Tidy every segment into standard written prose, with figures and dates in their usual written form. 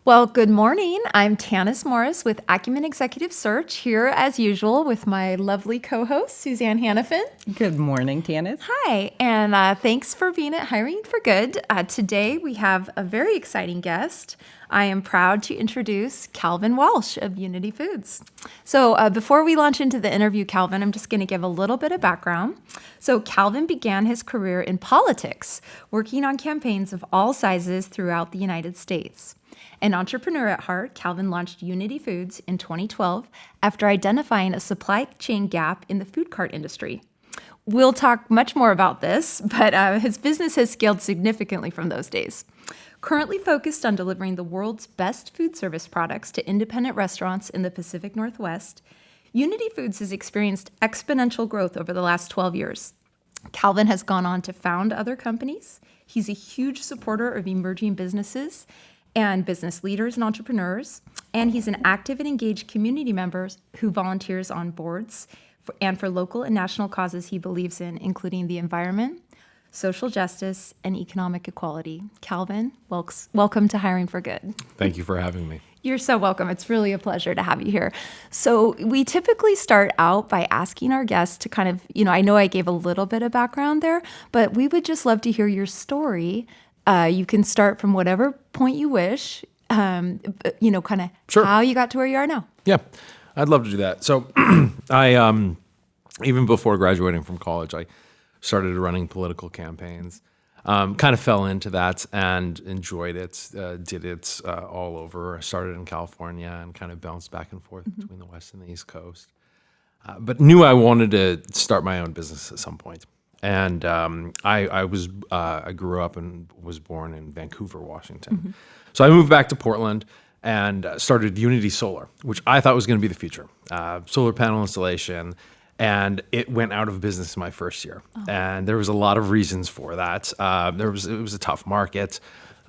Well, good morning. I'm Tanis Morris with Acumen Executive Search, here as usual with my lovely co-host, Suzanne Hannafin. Good morning, Tanis. Hi, and thanks for being at Hiring for Good. Today we have a very exciting guest. I am proud to introduce Calvin Walsh of Unity Foods. So before we launch into the interview, Calvin, I'm just going to give a little bit of background. So Calvin began his career in politics, working on campaigns of all sizes throughout the United States. An entrepreneur at heart, Calvin launched Unity Foods in 2012 after identifying a supply chain gap in the food cart industry. We'll talk much more about this, but his business has scaled significantly from those days. Currently focused on delivering the world's best food service products to independent restaurants in the Pacific Northwest, Unity Foods has experienced exponential growth over the last 12 years. Calvin has gone on to found other companies. He's a huge supporter of emerging businesses and business leaders and entrepreneurs, and he's an active and engaged community member who volunteers on boards for local and national causes he believes in, including the environment, social justice, and economic equality. Calvin, welcome to Hiring for Good. Thank you for having me. You're so welcome. It's really a pleasure to have you here. So we typically start out by asking our guests to kind of, I know I gave a little bit of background there, but we would just love to hear your story. You can start from whatever point you wish, kind of Sure. How you got to where you are now. Yeah, I'd love to do that. So I, even before graduating from college, I started running political campaigns, kind of fell into that and enjoyed it, did it all over. I started in California and kind of bounced back and forth between the West and the East Coast, but knew I wanted to start my own business at some point. And I grew up and was born in Vancouver, Washington. So I moved back to Portland and started Unity Solar, which I thought was going to be the future. Solar panel installation, and it went out of business in my first year. And there was a lot of reasons for that. It was a tough market.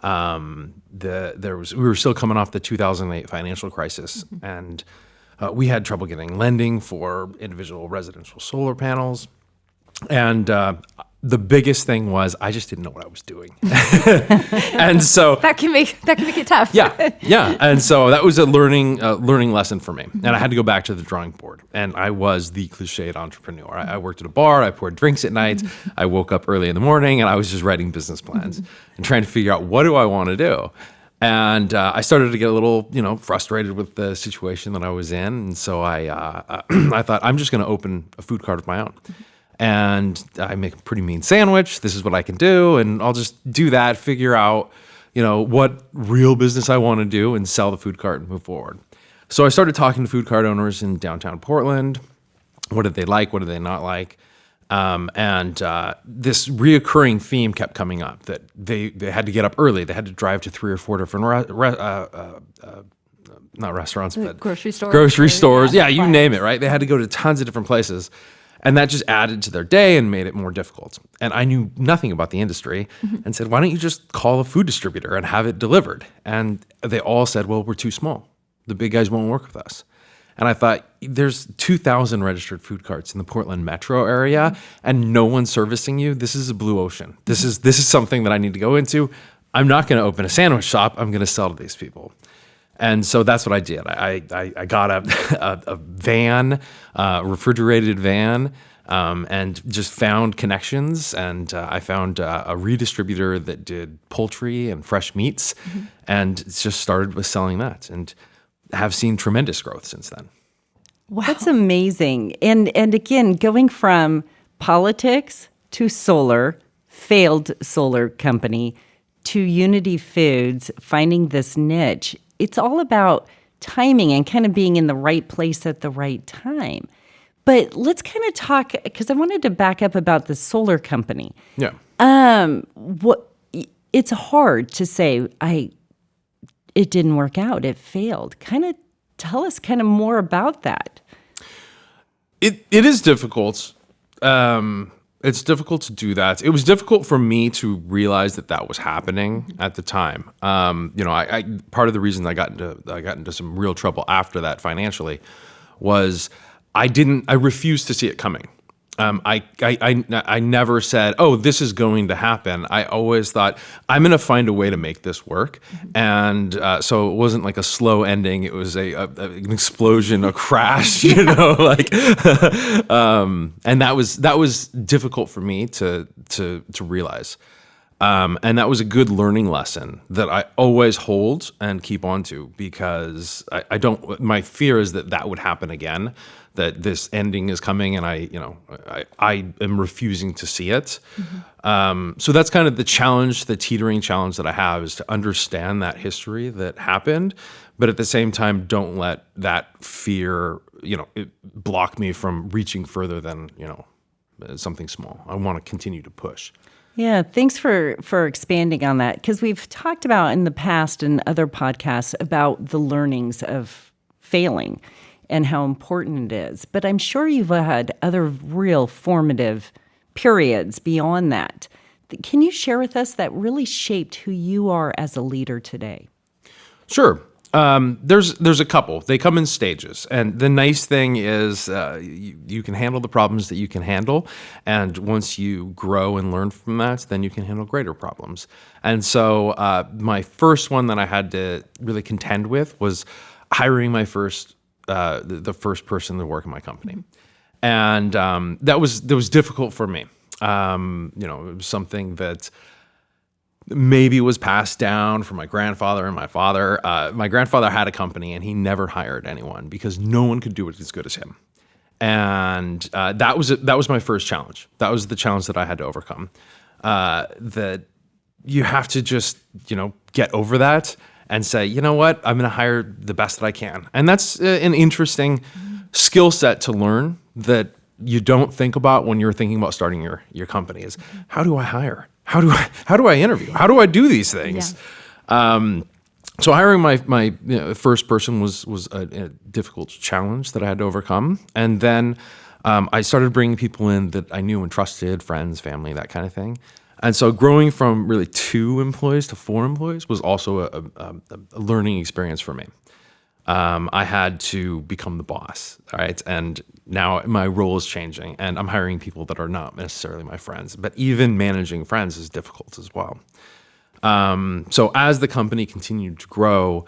We were still coming off the 2008 financial crisis, and we had trouble getting lending for individual residential solar panels. And the biggest thing was I just didn't know what I was doing, and so that can make it tough. yeah. And so that was a learning lesson for me. And I had to go back to the drawing board. And I was the cliched entrepreneur. I worked at a bar. I poured drinks at night. I woke up early in the morning, and I was just writing business plans and trying to figure out what do I want to do. And I started to get a little, frustrated with the situation that I was in. And so I thought I'm just going to open a food cart of my own. And I make a pretty mean sandwich. This is what I can do. And I'll just do that, figure out, what real business I want to do and sell the food cart and move forward. So I started talking to food cart owners in downtown Portland. What did they like? What did they not like? And this reoccurring theme kept coming up that they had to get up early. They had to drive to 3 or 4 different not restaurants, but grocery stores. Grocery stores. Yeah, you name it, right? They had to go to tons of different places. And that just added to their day and made it more difficult. And I knew nothing about the industry and said, why don't you just call a food distributor and have it delivered? And they all said, well, we're too small. The big guys won't work with us. And I thought, there's 2,000 registered food carts in the Portland metro area and no one's servicing you. This is a blue ocean. This is something that I need to go into. I'm not going to open a sandwich shop. I'm going to sell to these people. And so that's what I did. I got a van, refrigerated van, and just found connections. And I found a redistributor that did poultry and fresh meats, and just started with selling that, and have seen tremendous growth since then. Wow. That's amazing. And again, going from politics to solar, failed solar company, to Unity Foods, finding this niche. It's all about timing and kind of being in the right place at the right time. But let's kind of talk, because I wanted to back up about the solar company. Yeah. It's hard to say, it didn't work out, it failed. Kind of tell us kind of more about that. It is difficult. It's difficult to do that. It was difficult for me to realize that was happening at the time. I part of the reason I got into some real trouble after that financially was I refused to see it coming. I never said, "Oh, this is going to happen." I always thought, "I'm going to find a way to make this work," and so it wasn't like a slow ending. It was an explosion, a crash, like, and that was difficult for me to realize. And that was a good learning lesson that I always hold and keep on to, because I don't. My fear is that would happen again, that this ending is coming, and I am refusing to see it. So that's kind of the challenge, the teetering challenge that I have, is to understand that history that happened, but at the same time, don't let that fear, it block me from reaching further than something small. I want to continue to push. Yeah, thanks for expanding on that, because we've talked about in the past in other podcasts about the learnings of failing and how important it is. But I'm sure you've had other real formative periods beyond that. Can you share with us that really shaped who you are as a leader today? Sure. There's a couple. They come in stages, and the nice thing is you can handle the problems that you can handle, and once you grow and learn from that, then you can handle greater problems. And so my first one that I had to really contend with was hiring my first the first person to work in my company, and that was difficult for me. It was something that maybe was passed down from my grandfather and my father. My grandfather had a company, and he never hired anyone because no one could do it as good as him. And that was my first challenge. That was the challenge that I had to overcome. That you have to just get over that and say, you know what, I'm going to hire the best that I can. And that's an interesting skill set to learn that you don't think about when you're thinking about starting your company. Is how do I hire? How do I interview? How do I do these things? Yeah. So hiring my first person was a difficult challenge that I had to overcome. And then I started bringing people in that I knew and trusted, friends, family, that kind of thing. And so growing from really 2 employees to 4 employees was also a learning experience for me. I had to become the boss, all right? And now my role is changing, and I'm hiring people that are not necessarily my friends, but even managing friends is difficult as well. So as the company continued to grow,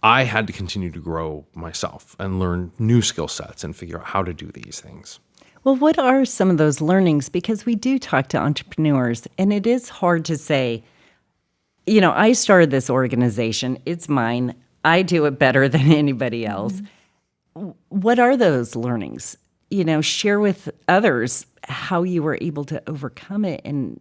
I had to continue to grow myself and learn new skill sets and figure out how to do these things. Well, what are some of those learnings? Because we do talk to entrepreneurs, and it is hard to say, I started this organization, it's mine, I do it better than anybody else. What are those learnings? Share with others how you were able to overcome it. And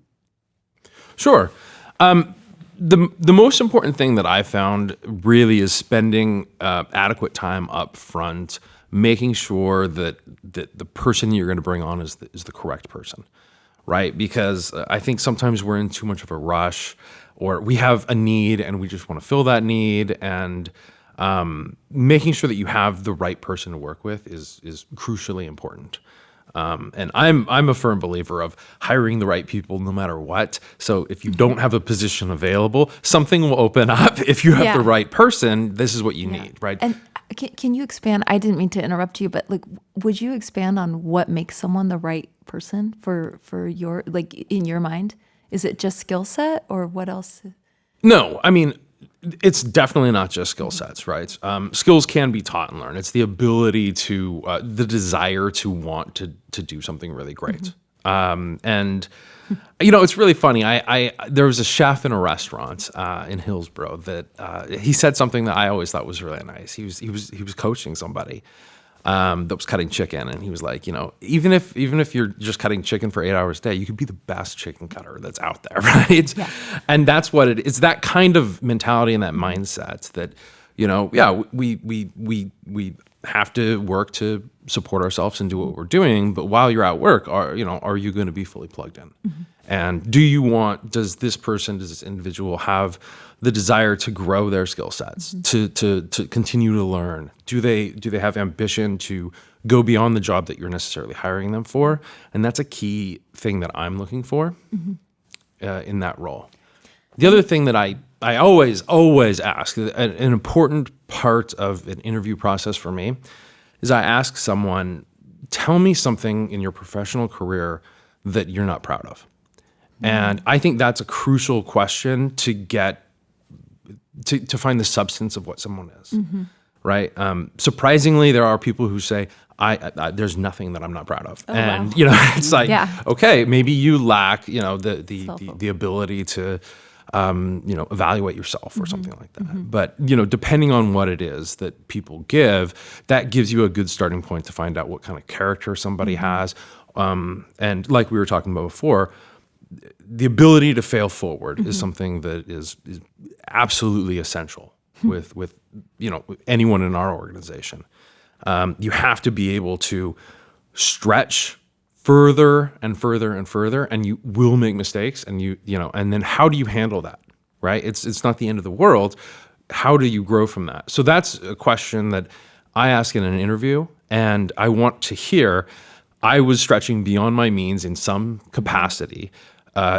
Sure. The most important thing that I found really is spending adequate time up front, making sure that the person you're going to bring on is the correct person, right? Because I think sometimes we're in too much of a rush, or we have a need and we just want to fill that need, and making sure that you have the right person to work with is crucially important. And I'm a firm believer of hiring the right people no matter what. So if you don't have a position available, something will open up. If you have the right person, this is what you need, right? And can you expand? I didn't mean to interrupt you, but would you expand on what makes someone the right person for your, in your mind? Is it just skill set, or what else? No, I mean, it's definitely not just skill sets, right? Skills can be taught and learned. It's the ability to, the desire to want to do something really great. And it's really funny. There was a chef in a restaurant in Hillsborough that he said something that I always thought was really nice. He was coaching somebody that was cutting chicken, and he was like, even if you're just cutting chicken for 8 hours a day, you could be the best chicken cutter that's out there, right? Yeah. And that's what it's that kind of mentality and that mindset that, we have to work to support ourselves and do what we're doing, but while you're at work, are you going to be fully plugged in? And does this individual have the desire to grow their skill sets, to continue to learn? Do they have ambition to go beyond the job that you're necessarily hiring them for? And that's a key thing that I'm looking for in that role. The other thing that I always ask, an important part of an interview process for me, is I ask someone tell me something in your professional career that you're not proud of. And I think that's a crucial question to get to find the substance of what someone is, right? Surprisingly, there are people who say, I there's nothing that I'm not proud of. And, it's like, okay, maybe you lack, the ability to, evaluate yourself or something like that. But, depending on what it is that people give, that gives you a good starting point to find out what kind of character somebody has. And like we were talking about before, the ability to fail forward is something that is absolutely essential with anyone in our organization. You have to be able to stretch further and further and further, and you will make mistakes, and and then how do you handle that, right? It's not the end of the world. How do you grow from that? So that's a question that I ask in an interview, and I want to hear, I was stretching beyond my means in some capacity.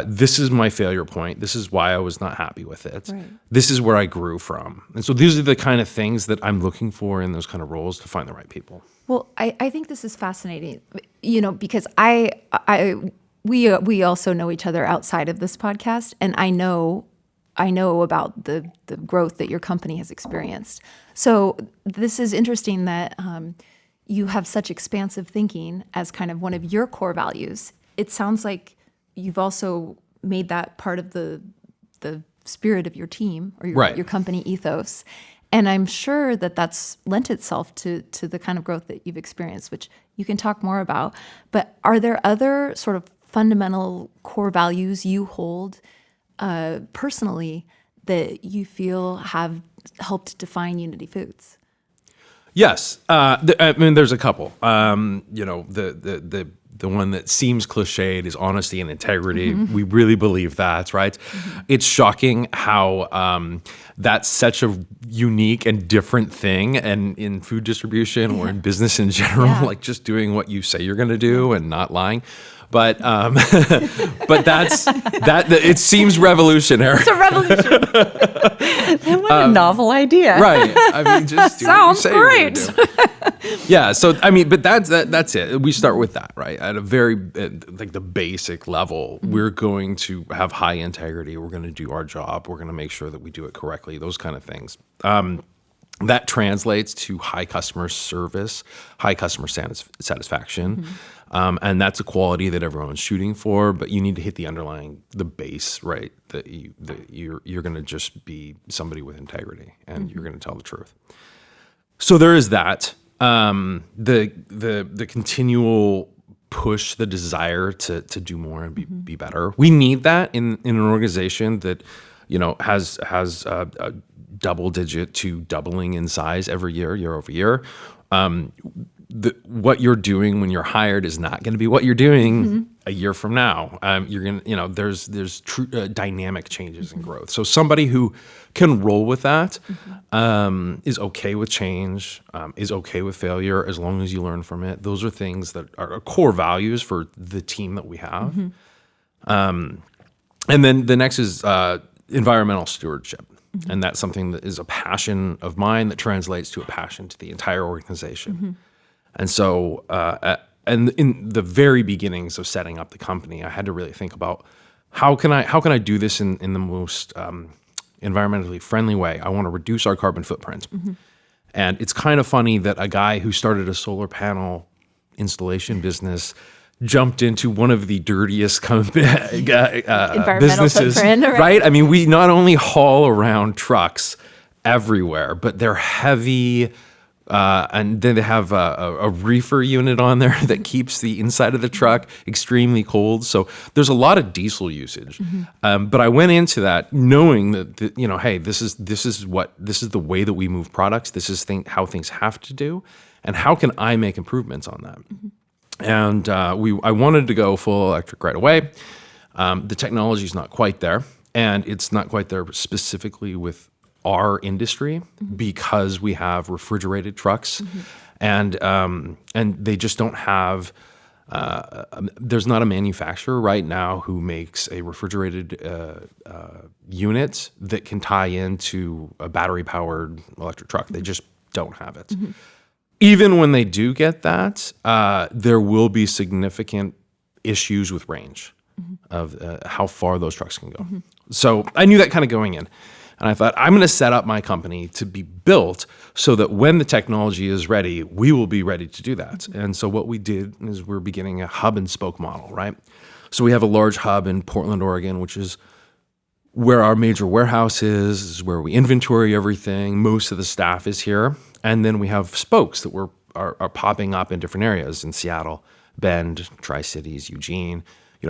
This is my failure point. This is why I was not happy with it. Right. This is where I grew from. And so these are the kind of things that I'm looking for in those kind of roles to find the right people. Well, I think this is fascinating, because we also know each other outside of this podcast, and I know about the growth that your company has experienced. So this is interesting that you have such expansive thinking as kind of one of your core values. It sounds like you've also made that part of the spirit of your team or your company ethos. And I'm sure that that's lent itself to the kind of growth that you've experienced, which you can talk more about. But are there other sort of fundamental core values you hold personally that you feel have helped define Unity Foods? Yes. There's a couple. The one that seems cliched is honesty and integrity. We really believe that, right? It's shocking how that's such a unique and different thing, and in food distribution or in business in general, like just doing what you say you're going to do and not lying. But that's it seems revolutionary. It's a revolution. What a novel idea. Right. I mean, just do sounds what you say great. Yeah. So but that's it. We start with that, right? At a very like the basic level, we're going to have high integrity. We're going to do our job. We're going to make sure that we do it correctly. Those kind of things. That translates to high customer service, high customer satisfaction. And that's a quality that everyone's shooting for, but you need to hit the base, right? That you're going to just be somebody with integrity, and you're going to tell the truth. So there is that. The continual push, the desire to do more and be better. We need that in an organization that has a double digit to doubling in size every year over year. What you're doing when you're hired is not going to be what you're doing a year from now. You're going to, there's true dynamic changes in growth. So somebody who can roll with that is okay with change, is okay with failure as long as you learn from it. Those are things that are core values for the team that we have. And then the next is environmental stewardship. And that's something that is a passion of mine that translates to a passion to the entire organization. And so, and in the very beginnings of setting up the company, I had to really think about how can I do this in the most environmentally friendly way. I want to reduce our carbon footprint. And it's kind of funny that a guy who started a solar panel installation business jumped into one of the dirtiest businesses, right? I mean, we not only haul around trucks everywhere, but they're heavy. And then they have a reefer unit on there that keeps the inside of the truck extremely cold. So there's a lot of diesel usage. But I went into that knowing that hey, this is the way that we move products. This is how things have to do, and how can I make improvements on that? And I wanted to go full electric right away. The technology is not quite there, and it's not quite there specifically with our industry because we have refrigerated trucks, and they just don't have. There's not a manufacturer right now who makes a refrigerated unit that can tie into a battery-powered electric truck. They just don't have it. even when they do get that, there will be significant issues with range of how far those trucks can go. So I knew that kind of going in. And I thought, I'm going to set up my company to be built so that when the technology is ready, we will be ready to do that. And so what we did is we're beginning a hub and spoke model, right? So we have a large hub in Portland, Oregon, which is where our major warehouse is where we inventory everything. Most of the staff is here. And then we have spokes that are popping up in different areas in Seattle, Bend, Tri-Cities, Eugene.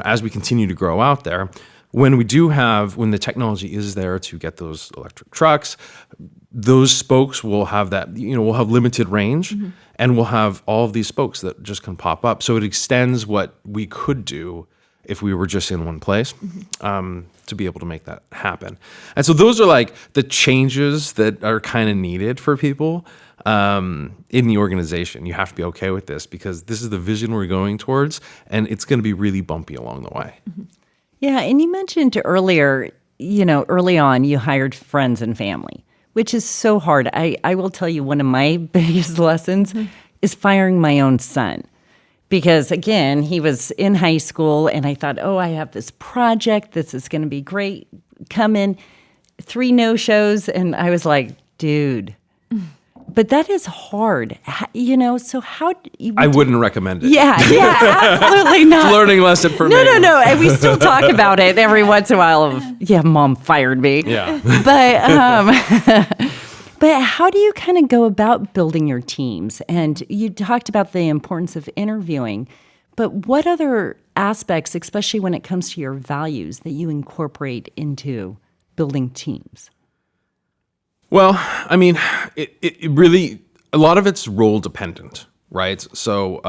As we continue to grow out there, when the technology is there to get those electric trucks, those spokes will have we'll have limited range, and we'll have all of these spokes that just can pop up. So it extends what we could do if we were just in one place, to be able to make that happen. And so those are like the changes that are kind of needed for people in the organization. You have to be okay with this because this is the vision we're going towards, and it's going to be really bumpy along the way. Yeah, and you mentioned earlier, early on, you hired friends and family, which is so hard. I will tell you, one of my biggest lessons is firing my own son. Because, again, he was in high school, and I thought, I have this project. This is going to be great. Come in. 3 no-shows, and I was like, dude. But that is hard, so how... I wouldn't recommend it. Yeah, absolutely not. It's a learning lesson for me. No, and we still talk about it every once in a while Mom fired me. Yeah. But how do you kind of go about building your teams? And you talked about the importance of interviewing, but what other aspects, especially when it comes to your values, that you incorporate into building teams? Well, I mean, it really, a lot of it's role dependent, right? So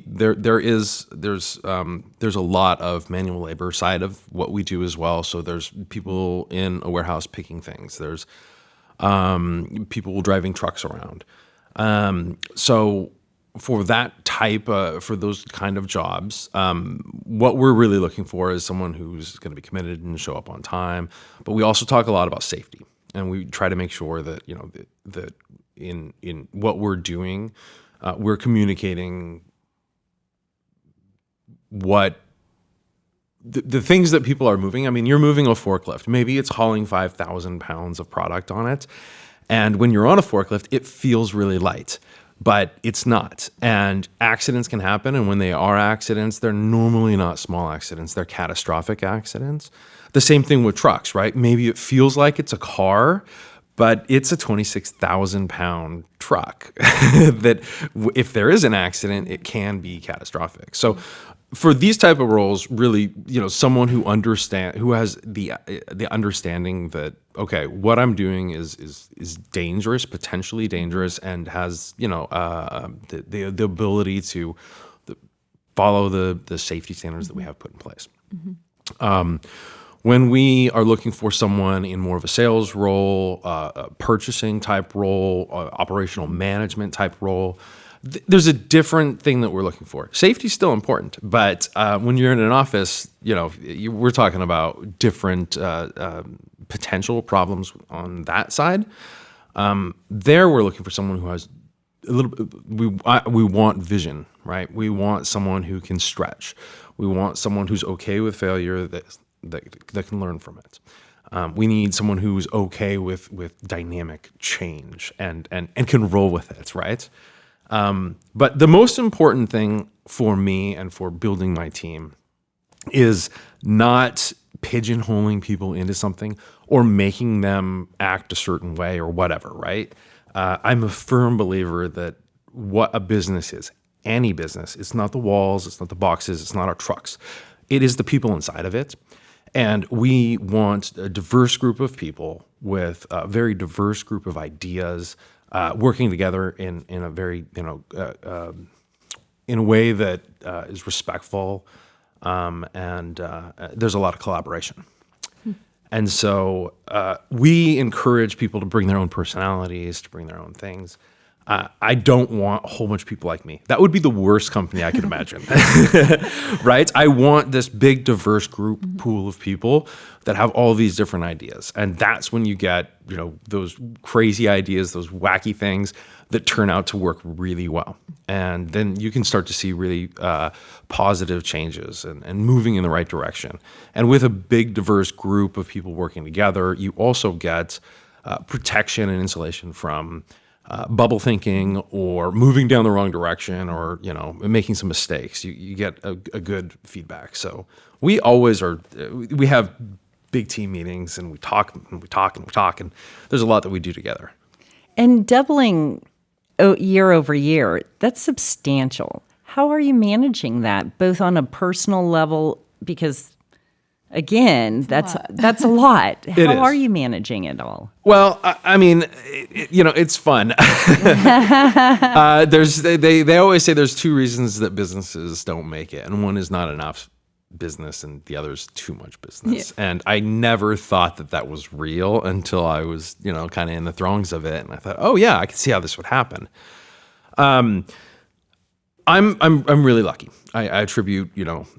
there's a lot of manual labor side of what we do as well. So there's people in a warehouse picking things. There's people driving trucks around. So for that type, for those kind of jobs, what we're really looking for is someone who's going to be committed and show up on time. But we also talk a lot about safety, and we try to make sure that that in what we're doing, we're communicating what. The things that people are moving, I mean, you're moving a forklift. Maybe it's hauling 5,000 pounds of product on it. And when you're on a forklift, it feels really light, but it's not. And accidents can happen. And when they are accidents, they're normally not small accidents. They're catastrophic accidents. The same thing with trucks, right? Maybe it feels like it's a car, but it's a 26,000 pound truck that if there is an accident, it can be catastrophic. So for these type of roles, really, someone who has the understanding that, okay, what I'm doing is dangerous, potentially dangerous, and has the ability to follow the safety standards that we have put in place. When we are looking for someone in more of a sales role, a purchasing type role, operational management type role, there's a different thing that we're looking for. Safety is still important, but when you're in an office, we're talking about different potential problems on that side. There, we're looking for someone who has a little bit. We want vision, right? We want someone who can stretch. We want someone who's okay with failure that can learn from it. We need someone who's okay with dynamic change and can roll with it, right? But the most important thing for me and for building my team is not pigeonholing people into something or making them act a certain way or whatever, right? I'm a firm believer that what a business is, any business, it's not the walls, it's not the boxes, it's not our trucks. It is the people inside of it. And we want a diverse group of people with a very diverse group of ideas, working together in a very in a way that is respectful, and there's a lot of collaboration. And so we encourage people to bring their own personalities, to bring their own things. I don't want a whole bunch of people like me. That would be the worst company I could imagine, right? I want this big, diverse group pool of people that have all these different ideas. And that's when you get, those crazy ideas, those wacky things that turn out to work really well. And then you can start to see really positive changes and moving in the right direction. And with a big, diverse group of people working together, you also get protection and insulation from bubble thinking or moving down the wrong direction or, making some mistakes. You get a good feedback. So we always we have big team meetings and we talk and we talk and we talk, and there's a lot that we do together. And doubling year over year, that's substantial. How are you managing that, both on a personal level? Because again, that's a lot. How are you managing it all? Well, I mean, it's fun. They always say there's two reasons that businesses don't make it, and one is not enough business, and the other is too much business. Yeah. And I never thought that was real until I was, kind of in the throngs of it, and I thought, oh yeah, I can see how this would happen. I'm really lucky. I attribute,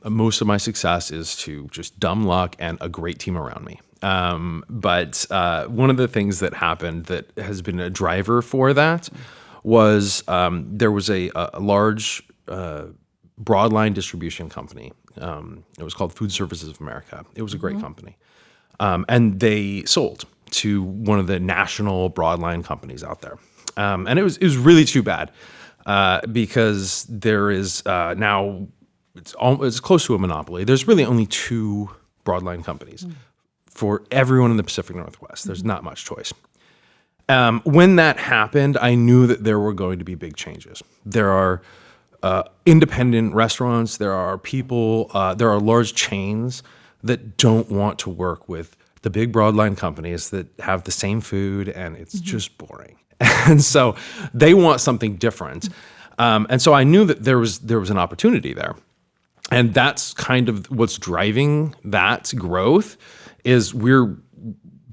most of my success is to just dumb luck and a great team around me. But one of the things that happened that has been a driver for that was there was a large broadline distribution company. It was called Foodservices of America. It was a great company. And they sold to one of the national broadline companies out there. And it was really too bad. Because there is now, it's close to a monopoly. There's really only two broadline companies for everyone in the Pacific Northwest. There's not much choice. When that happened, I knew that there were going to be big changes. There are independent restaurants. There are people. There are large chains that don't want to work with the big broadline companies that have the same food, and it's just boring. And so they want something different. And so I knew that there was an opportunity there. And that's kind of what's driving that growth is we're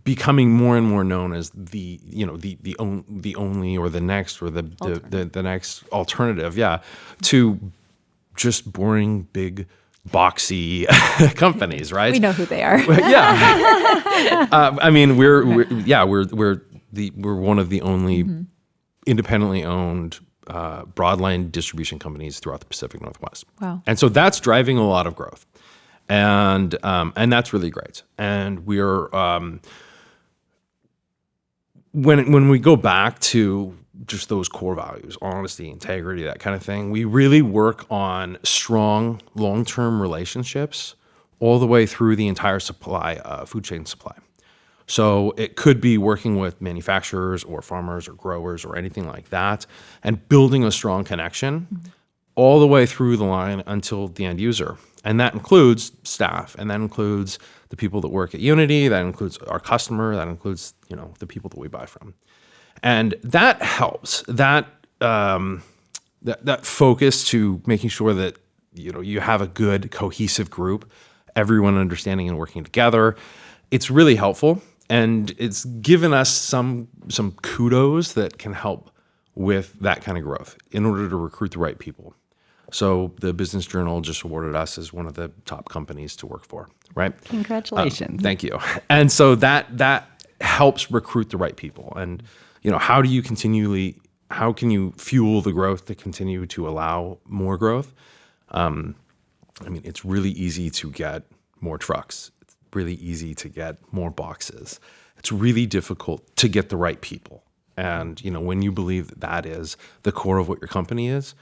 becoming more and more known as the only or the next or the next alternative, to just boring big boxy companies, right? We know who they are. Yeah. I mean, we're one of the only independently owned broadline distribution companies throughout the Pacific Northwest. Wow! And so that's driving a lot of growth, and that's really great. And we're when we go back to just those core values, honesty, integrity, that kind of thing, we really work on strong long-term relationships all the way through the entire food chain supply. So it could be working with manufacturers or farmers or growers or anything like that and building a strong connection all the way through the line until the end user. And that includes staff, and that includes the people that work at Unity, that includes our customer, that includes, the people that we buy from. And that helps, that focus to making sure that, you have a good cohesive group, everyone understanding and working together. It's really helpful. And it's given us some kudos that can help with that kind of growth in order to recruit the right people. So the Business Journal just awarded us as one of the top companies to work for, right? Congratulations. Thank you. And so that helps recruit the right people. And, how can you fuel the growth to continue to allow more growth? It's really easy to get more trucks. Really easy to get more boxes. It's really difficult to get the right people. And, when you believe that is the core of what your company is,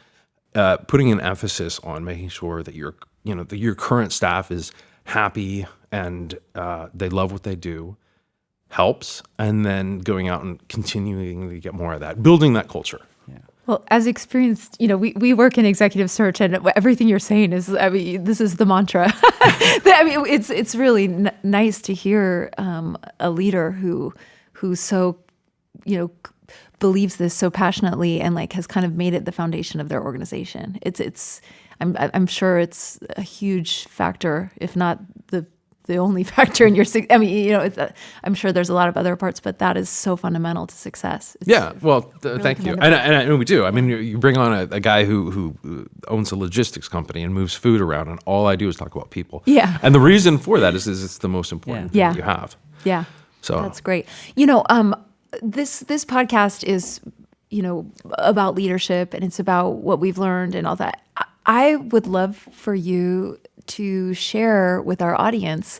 putting an emphasis on making sure that your current staff is happy and they love what they do helps. And then going out and continuing to get more of that, building that culture. Well, as experienced, we work in executive search, and everything you're saying is, this is the mantra. It's really nice to hear a leader who so, believes this so passionately and has kind of made it the foundation of their organization. I'm sure it's a huge factor, if not the the only factor in your, I mean, you know, I'm sure there's a lot of other parts, but that is so fundamental to success. It's really thank you. commendable. And we do. I mean, you bring on a guy who owns a logistics company and moves food around, and all I do is talk about people. Yeah. And the reason for that is it's the most important Yeah. thing you have. Yeah. So That's great. You know, this podcast is, you know, about leadership, and it's about what we've learned and all that. I would love for you to share with our audience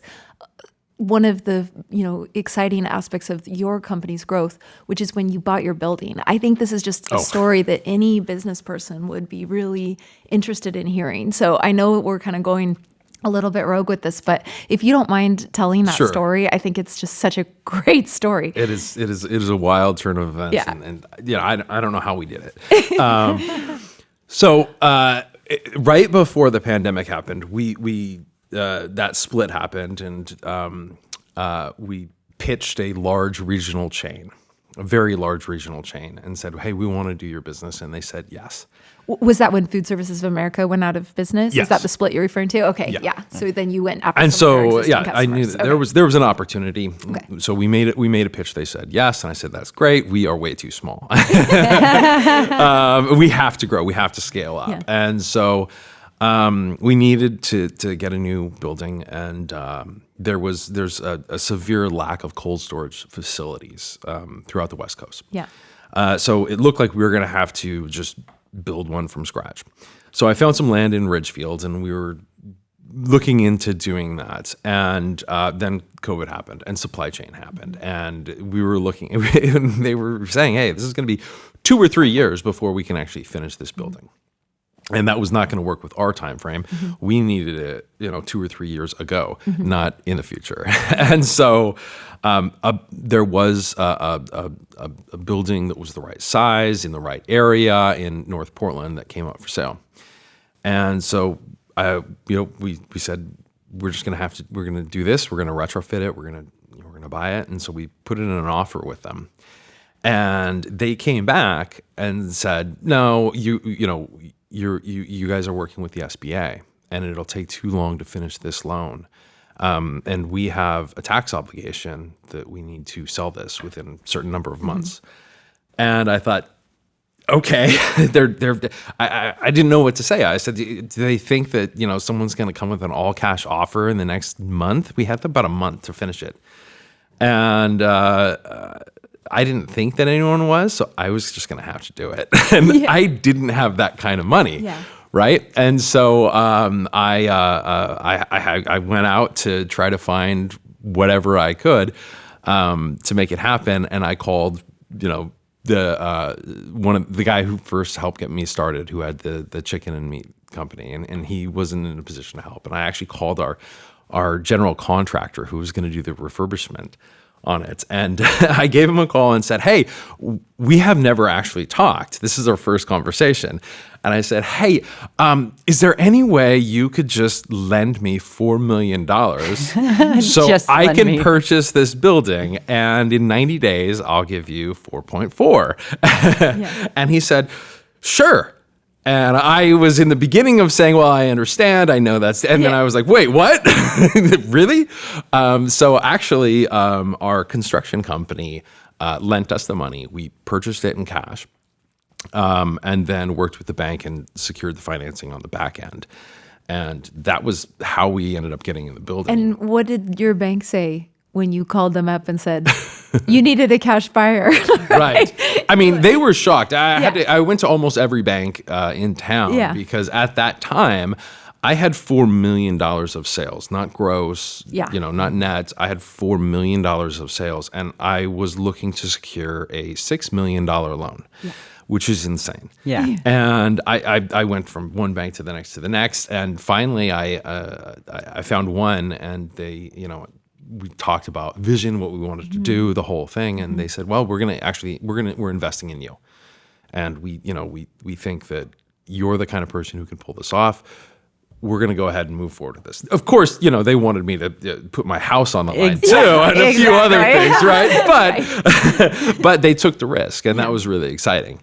one of the, you know, exciting aspects of your company's growth, which is when you bought your building. I think this is just a story that any business person would be really interested in hearing. So I know we're kind of going a little bit rogue with this, but if you don't mind telling that Sure. story, I think it's just such a great story. It is a wild turn of events. Yeah. And you know, I don't know how we did it. Right before the pandemic happened, we that split happened, and we pitched a large regional chain, a very large regional chain, and said, "Hey, we want to do your business," and they said yes. Was that when Food Services of America went out of business? Yes. Is that the split you're referring to? Okay, Yeah. yeah. So then you went after And some of their so, existing I knew customers. that Okay. there was an opportunity. Okay. So we made a pitch. They said yes, and I said that's great. We are way too small. We have to grow. We have to scale up. Yeah. And so we needed to get a new building, and there's a severe lack of cold storage facilities throughout the West Coast. Yeah. So it looked like we were going to have to just build one from scratch. So I found some land in Ridgefield, and we were looking into doing that. And then COVID happened, and supply chain happened, and we were looking. And they were saying, "Hey, this is going to be 2 or 3 years before we can actually finish this building." And that was not going to work with our time frame. We needed it, 2 or 3 years ago, not in the future. And so there was a building that was the right size in the right area in North Portland that came up for sale. And so we said we're going to do this. We're going to retrofit it. We're going to buy it. And so we put in an offer with them. And they came back and said, "No, you guys are working with the SBA, and it'll take too long to finish this loan. And we have a tax obligation that we need to sell this within a certain number of months." And I thought, okay, I didn't know what to say. I said, "Do they think that someone's going to come with an all cash offer in the next month?" We had about a month to finish it, and I didn't think that anyone was, so I was just going to have to do it. And I didn't have that kind of money, right? And so I went out to try to find whatever I could to make it happen. And I called, the guy who first helped get me started, who had the chicken and meat company, and he wasn't in a position to help. And I actually called our general contractor who was going to do the refurbishment on it. And I gave him a call and said, "Hey, we have never actually talked. This is our first conversation." And I said, "Hey, is there any way you could just lend me $4 million so Just I lend can me. purchase this building, and in 90 days, I'll give you 4.4. And he said, "Sure." And I was in the beginning of saying, "Well, I understand. I know that's," and then I was like, "Wait, what? Really?" So actually, our construction company lent us the money. We purchased it in cash, and then worked with the bank and secured the financing on the back end. And that was how we ended up getting in the building. And what did your bank say when you called them up and said you needed a cash buyer? Right. I mean, they were shocked. I went to almost every bank in town because at that time I had $4 million of sales, not gross, not net. I had $4 million of sales, and I was looking to secure a $6 million loan, which is insane. Yeah. And I went from one bank to the next, and finally I found one, and they, we talked about vision, what we wanted to do, the whole thing, and they said, "Well, we're investing in you, and we think that you're the kind of person who can pull this off. we're going to go ahead and move forward with this. Of course, they wanted me to put my house on the line too, and a few other things, right? But they took the risk, and that was really exciting.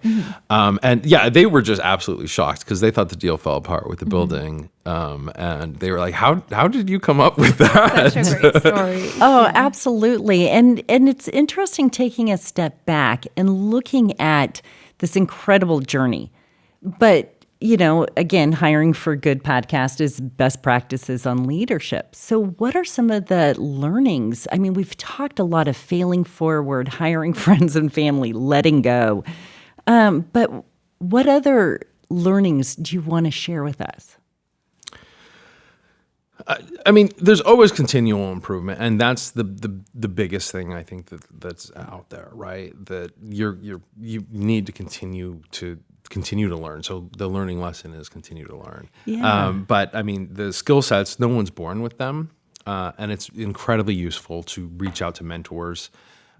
And they were just absolutely shocked because they thought the deal fell apart with the building, and they were like, "How did you come up with that?" Such a great story. Oh, absolutely. And it's interesting taking a step back and looking at this incredible journey. But again, Hiring for Good podcast is best practices on leadership. So what are some of the learnings? I mean, we've talked a lot of failing forward, hiring friends and family, letting go. But what other learnings do you want to share with us? I mean, there's always continual improvement, and that's the biggest thing I think that's out there, right? That you need to continue to learn. So the learning lesson is continue to learn. Yeah. But I mean, the skill sets, no one's born with them, and it's incredibly useful to reach out to mentors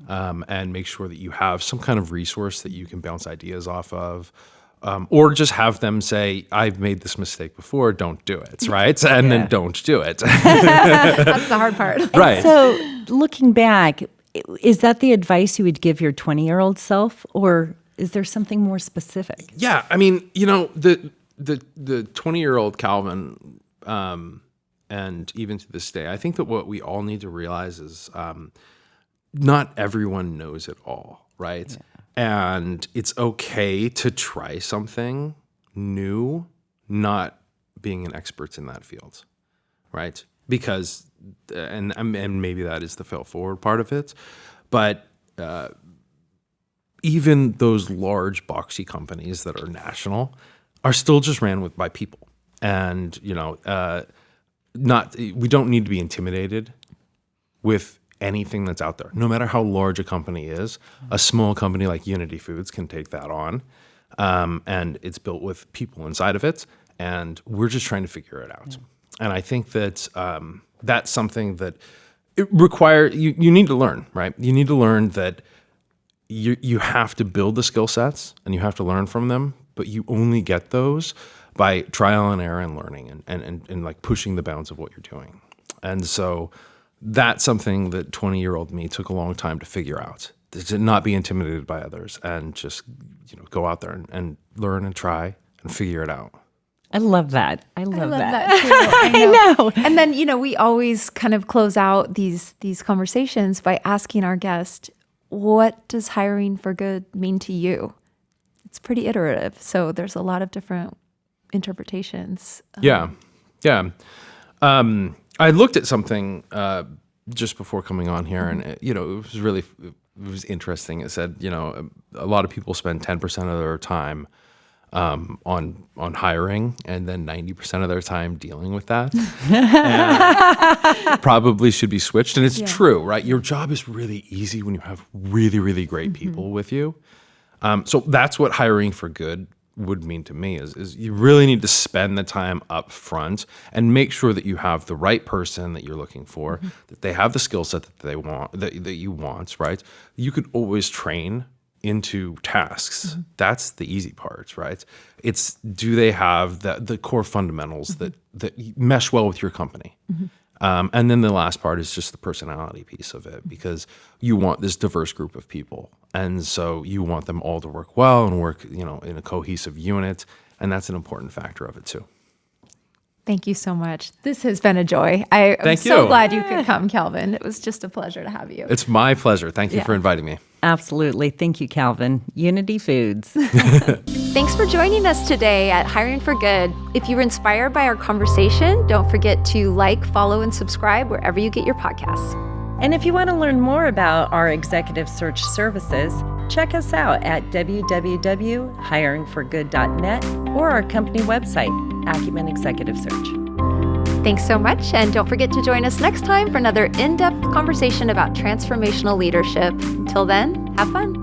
and make sure that you have some kind of resource that you can bounce ideas off of. Or just have them say, I've made this mistake before, don't do it, right? And then don't do it. That's the hard part. Right. So looking back, is that the advice you would give your 20-year-old self, or is there something more specific? Yeah, I mean, the 20-year-old Calvin, and even to this day, I think that what we all need to realize is not everyone knows it all, right? Yeah. And it's okay to try something new, not being an expert in that field, right? Because, and maybe that is the fail forward part of it, but even those large boxy companies that are national are still just ran by people. And, we don't need to be intimidated with anything that's out there. No matter how large a company is, a small company like Unity Foods can take that on. And it's built with people inside of it. And we're just trying to figure it out. And I think that that's something that it requires, you need to learn, right? You need to learn that you have to build the skill sets and you have to learn from them, but you only get those by trial and error and learning and like pushing the bounds of what you're doing. And so that's something that 20-year-old me took a long time to figure out, to not be intimidated by others and just go out there and learn and try and figure it out. I love that. I love that too. I know. And then, we always kind of close out these conversations by asking our guest, what does hiring for good mean to you? It's pretty iterative. So there's a lot of different interpretations. Yeah. I looked at something just before coming on here, and it was interesting. It said, a lot of people spend 10% of their time on hiring, and then 90% of their time dealing with that. And probably should be switched. And it's true, right? Your job is really easy when you have really, really great people with you. So that's what hiring for good would mean to me is you really need to spend the time up front and make sure that you have the right person that you're looking for, that they have the skill set that they want, that you want, right? You could always train into tasks. That's the easy part, right? It's, do they have the core fundamentals that mesh well with your company? And then the last part is just the personality piece of it, because you want this diverse group of people. And so you want them all to work well and work, in a cohesive unit. And that's an important factor of it too. Thank you so much. This has been a joy. I'm so glad you could come, Calvin. It was just a pleasure to have you. It's my pleasure. Thank you for inviting me. Absolutely. Thank you, Calvin. Unity Foods. Thanks for joining us today at Hiring for Good. If you were inspired by our conversation, don't forget to like, follow, and subscribe wherever you get your podcasts. And if you want to learn more about our executive search services, check us out at www.hiringforgood.net or our company website, Acumen Executive Search. Thanks so much, and don't forget to join us next time for another in-depth conversation about transformational leadership. Until then, have fun.